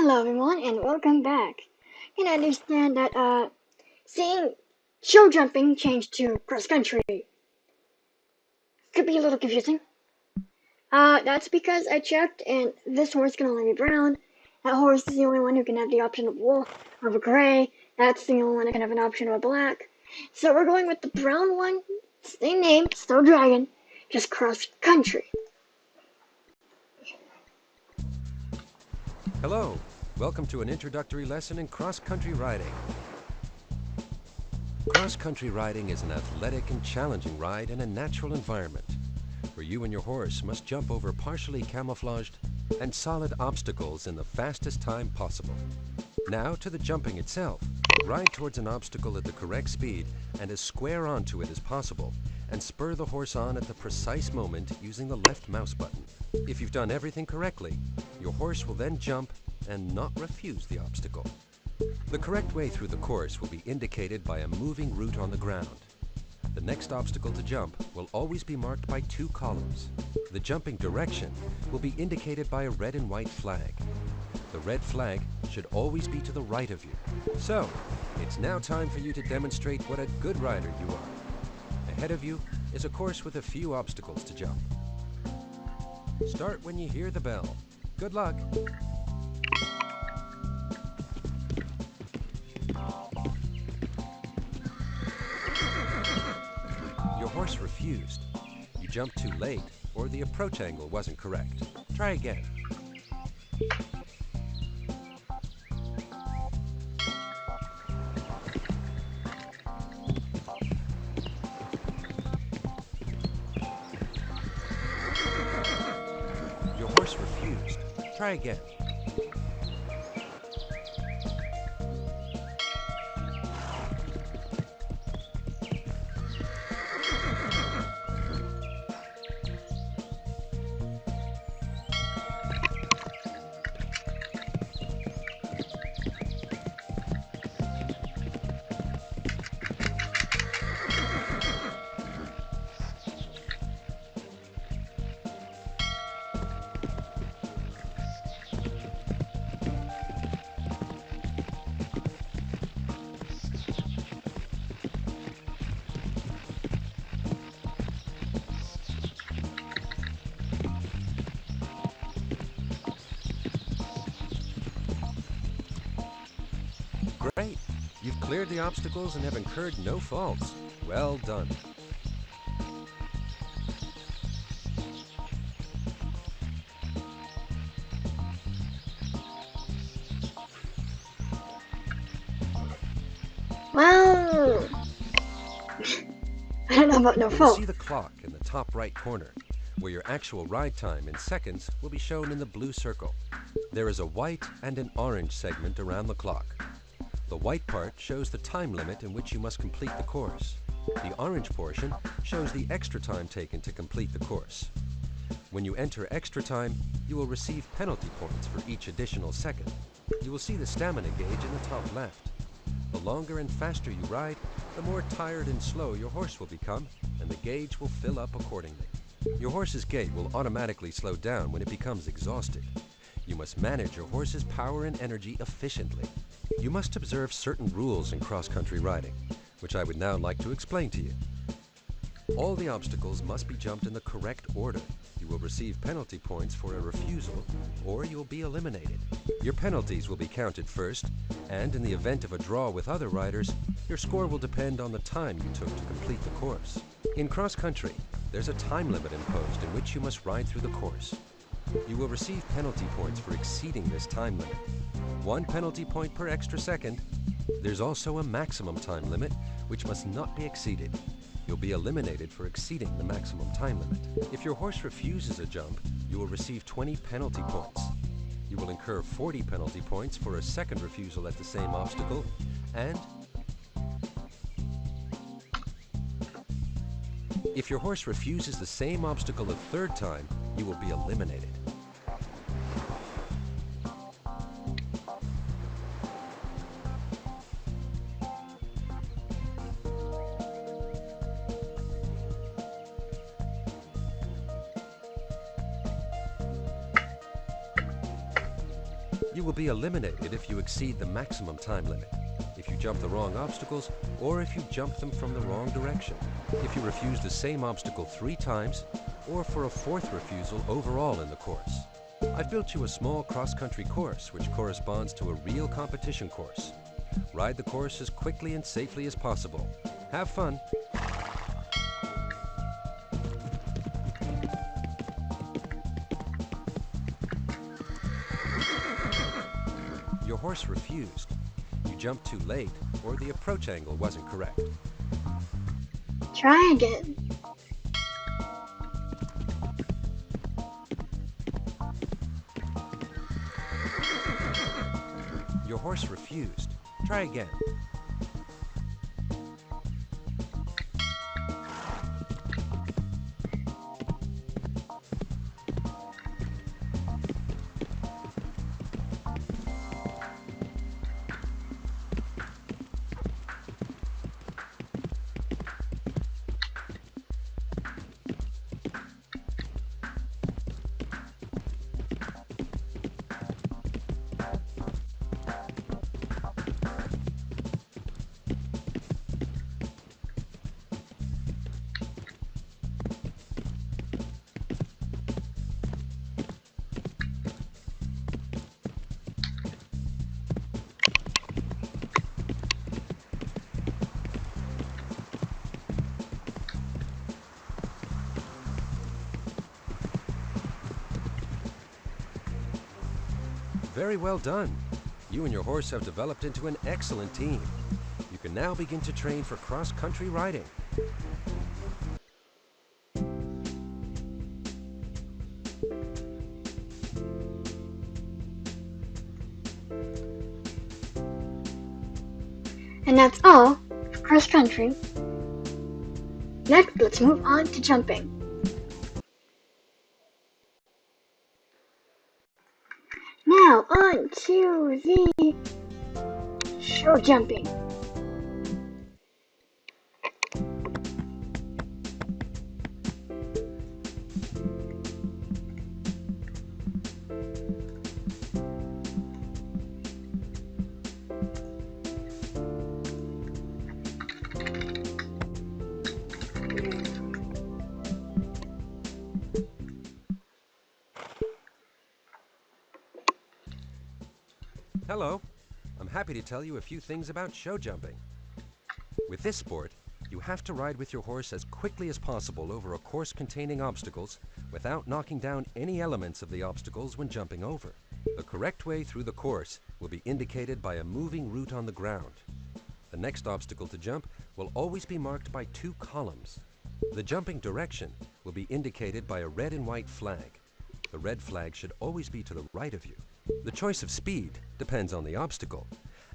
Hello everyone and welcome back. Can I understand that seeing show jumping changed to cross country could be a little confusing. That's because I checked and this horse can only be brown. That horse is the only one who can have the option of wool or of a gray. That's the only one that can have an option of a black. So we're going with the brown one, same name, still dragon, just cross country. Hello, welcome to an introductory lesson in cross-country riding. Cross-country riding is an athletic and challenging ride in a natural environment, where you and your horse must jump over partially camouflaged and solid obstacles in the fastest time possible. Now to the jumping itself. Ride towards an obstacle at the correct speed and as square onto it as possible, and spur the horse on at the precise moment using the left mouse button. If you've done everything correctly, your horse will then jump and not refuse the obstacle. The correct way through the course will be indicated by a moving route on the ground. The next obstacle to jump will always be marked by 2 columns. The jumping direction will be indicated by a red and white flag. The red flag should always be to the right of you. So, it's now time for you to demonstrate what a good rider you are. Ahead of you is a course with a few obstacles to jump. Start when you hear the bell. Good luck! Your horse refused. You jumped too late, or the approach angle wasn't correct. Try again. Your horse refused. Try again. Great! You've cleared the obstacles and have incurred no faults. Well done. Well, I don't know about no You'll fault. see the clock in the top right corner, where your actual ride time in seconds will be shown in the blue circle. There is a white and an orange segment around the clock. The white part shows the time limit in which you must complete the course. The orange portion shows the extra time taken to complete the course. When you enter extra time, you will receive penalty points for each additional second. You will see the stamina gauge in the top left. The longer and faster you ride, the more tired and slow your horse will become, and the gauge will fill up accordingly. Your horse's gait will automatically slow down when it becomes exhausted. You must manage your horse's power and energy efficiently. You must observe certain rules in cross-country riding, which I would now like to explain to you. All the obstacles must be jumped in the correct order. You will receive penalty points for a refusal, or you will be eliminated. Your penalties will be counted first, and in the event of a draw with other riders, your score will depend on the time you took to complete the course. In cross-country, there's a time limit imposed in which you must ride through the course. You will receive penalty points for exceeding this time limit. 1 penalty point per extra second. There's also a maximum time limit, which must not be exceeded. You'll be eliminated for exceeding the maximum time limit. If your horse refuses a jump, you will receive 20 penalty points. You will incur 40 penalty points for a second refusal at the same obstacle, and if your horse refuses the same obstacle a third time, you will be eliminated. You will be eliminated if you exceed the maximum time limit, if you jump the wrong obstacles, or if you jump them from the wrong direction, if you refuse the same obstacle 3 times, or for a 4th refusal overall in the course. I've built you a small cross-country course which corresponds to a real competition course. Ride the course as quickly and safely as possible. Have fun! Your horse refused. You jumped too late, or the approach angle wasn't correct. Try again. Your horse refused. Try again. Very well done. You and your horse have developed into an excellent team. You can now begin to train for cross-country riding. And that's all for cross country. Next, let's move on to jumping. Now on to the show jumping. Hello. I'm happy to tell you a few things about show jumping. With this sport, you have to ride with your horse as quickly as possible over a course containing obstacles without knocking down any elements of the obstacles when jumping over. The correct way through the course will be indicated by a moving route on the ground. The next obstacle to jump will always be marked by 2 columns. The jumping direction will be indicated by a red and white flag. The red flag should always be to the right of you. The choice of speed depends on the obstacle,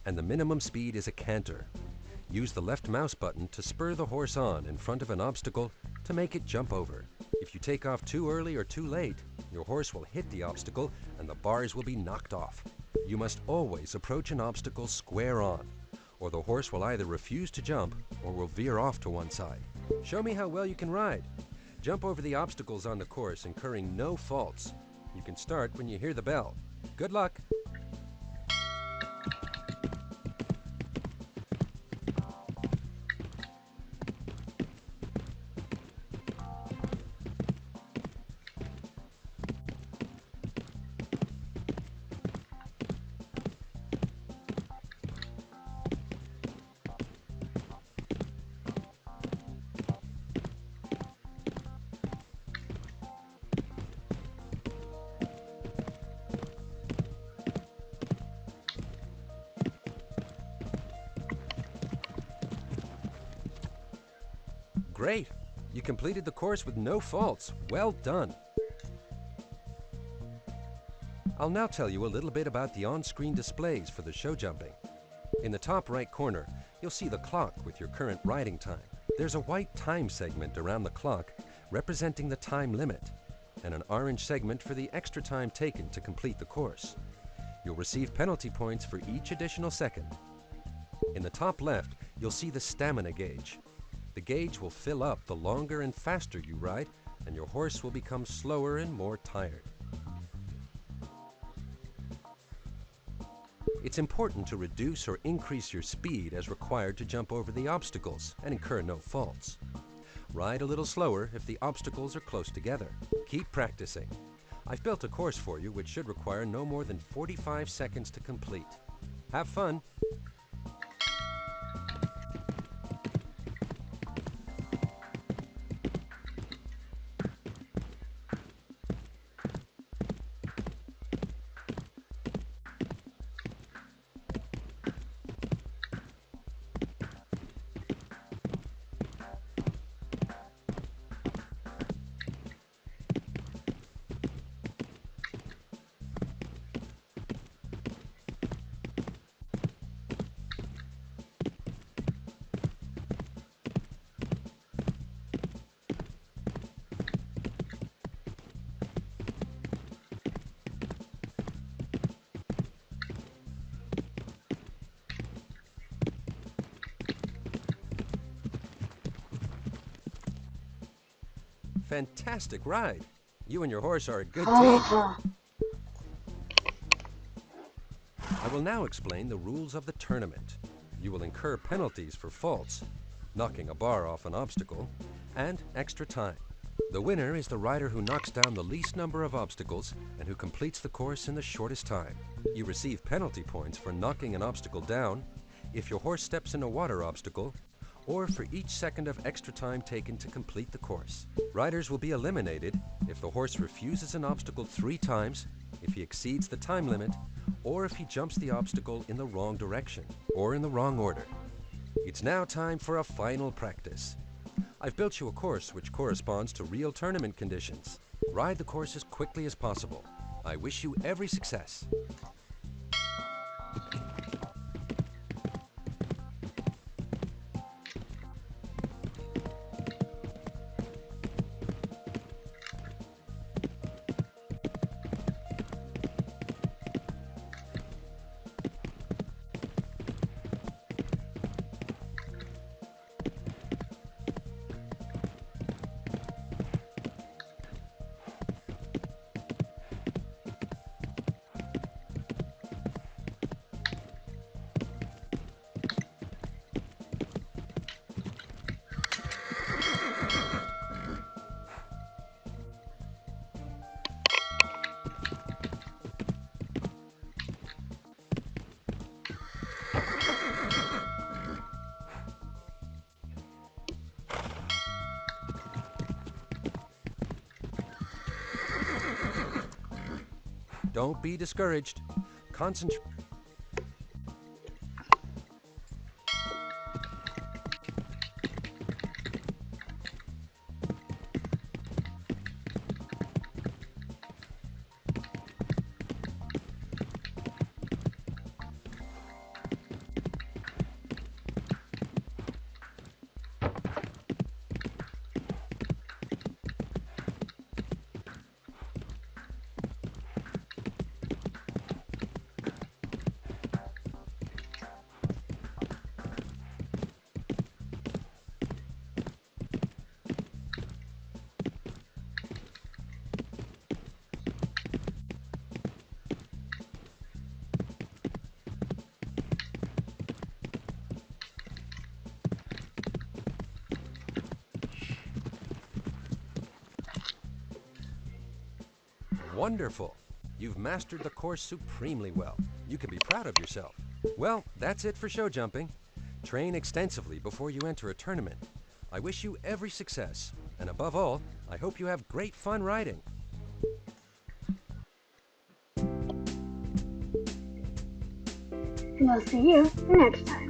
and the minimum speed is a canter. Use the left mouse button to spur the horse on in front of an obstacle to make it jump over. If you take off too early or too late, your horse will hit the obstacle and the bars will be knocked off. You must always approach an obstacle square on, or the horse will either refuse to jump or will veer off to one side. Show me how well you can ride. Jump over the obstacles on the course, incurring no faults. You can start when you hear the bell. Good luck! Great! You completed the course with no faults. Well done! I'll now tell you a little bit about the on-screen displays for the show jumping. In the top right corner, you'll see the clock with your current riding time. There's a white time segment around the clock representing the time limit, and an orange segment for the extra time taken to complete the course. You'll receive penalty points for each additional second. In the top left, you'll see the stamina gauge. The gauge will fill up the longer and faster you ride, and your horse will become slower and more tired. It's important to reduce or increase your speed as required to jump over the obstacles and incur no faults. Ride a little slower if the obstacles are close together. Keep practicing. I've built a course for you which should require no more than 45 seconds to complete. Have fun! Fantastic ride! You and your horse are a good team. I will now explain the rules of the tournament. You will incur penalties for faults, knocking a bar off an obstacle, and extra time. The winner is the rider who knocks down the least number of obstacles and who completes the course in the shortest time. You receive penalty points for knocking an obstacle down, if your horse steps in a water obstacle, or for each second of extra time taken to complete the course. Riders will be eliminated if the horse refuses an obstacle 3 times, if he exceeds the time limit, or if he jumps the obstacle in the wrong direction or in the wrong order. It's now time for a final practice. I've built you a course which corresponds to real tournament conditions. Ride the course as quickly as possible. I wish you every success. Don't be discouraged. Concentrate. Wonderful! You've mastered the course supremely well. You can be proud of yourself. Well, that's it for show jumping. Train extensively before you enter a tournament. I wish you every success, and above all, I hope you have great fun riding. And I'll see you next time.